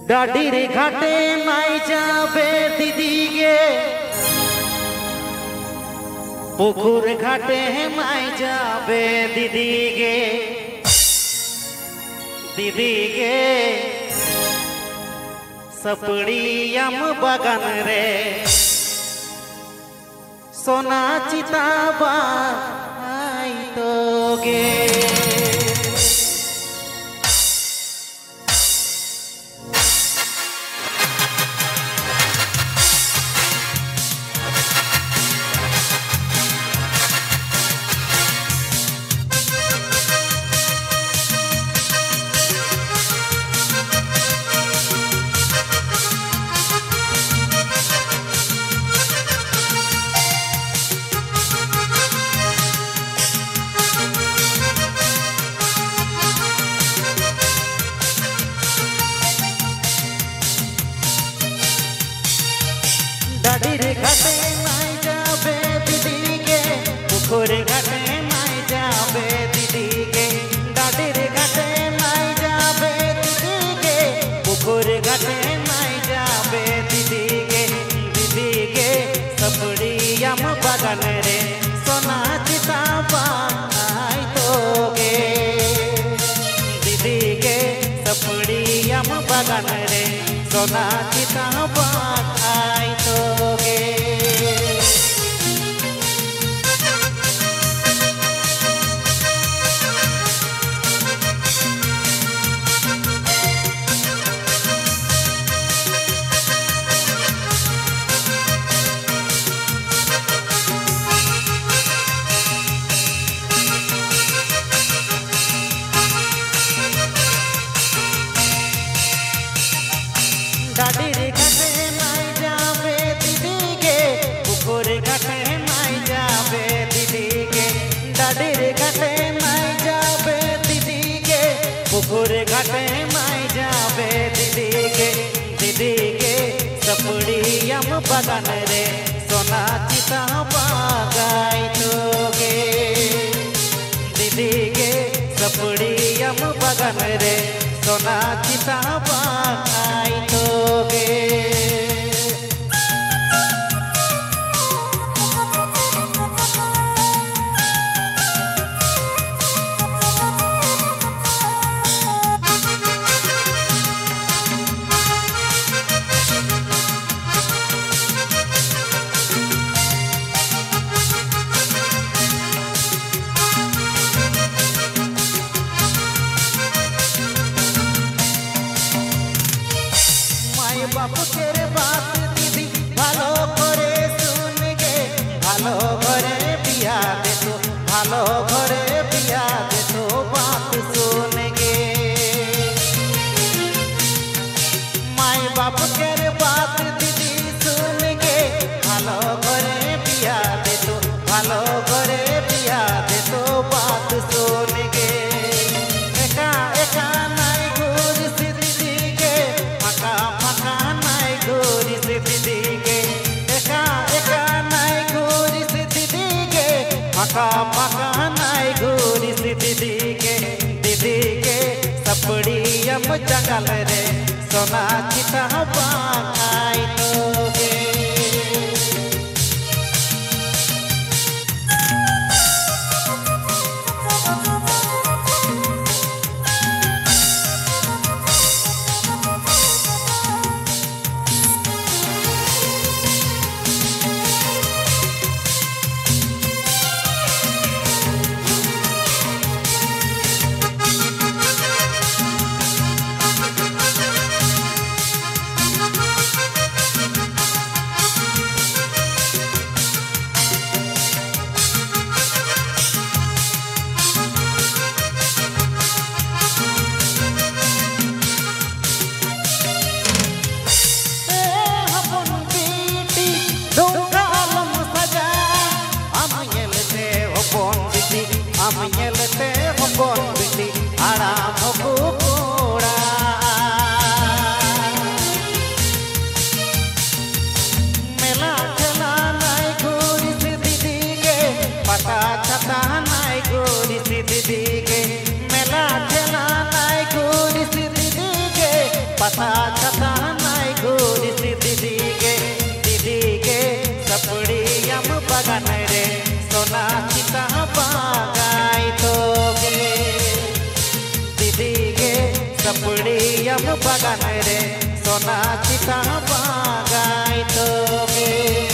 ডাডির ঘাটে নাই যাবে দিদিগে, পুকুর ঘাটে নাই যাবে দিদিগে, দিদিগে सपड़ियम बगन रे सोना चिताबा आई तोगे। डाडिर घाटे नाई जाबे दिदिगे, पुकुर घाटे नाई जाबे दिदिगे, डाडिर घाटे नाई जाबे दिदिगे, पुकुर घाटे नाई जाबे दिदिगे, दिदिगे सपड़ियम बगन रे सोना चिताबा आई तोगे, दिदिगे सपड़ियम बगन रे सोना चिताबा आई तोगे। डाडिर घाटे नाई जाबे दिदिगे, पुकुर घाटे नाई जाबे दिदिगे, डाडिर घाटे नाई जाबे दिदिगे, पुकुर घाटे नाई जाबे दिदिगे, दिदिगे सपड़ियम बगन रे सोना चिताबा आई तोगे, दिदिगे सपड़ियम बगन रे सोना चिताबा आई तोगे। बापू तेरे बात दीदी भालो करे सुन गे, भालो घरे बिया दे तो, भालो घरे बिया दे तो बात सुन गे। माय बाप तेरे बात दीदी सुन गे, भालो घरे बिया दे तो, भालो घरे बिया दे तो बात सुन गे। एका एका नाई घूर से दिदिगे, फका फका नाई घूर से दिदिगे, एका एका नाई घूर से दिदिगे, फका फका नाई घूर से दिदिगे, दिदिगे सपड़ियम जंगल रे सोना चिताबा आई तोगे। छता नाई घूरिस दीदी गे सपड़ियम बागान रे सोना चिता बागाई तो गे दीदी गे सपड़ियम बागान रे सोना चिता बागाई तो गे।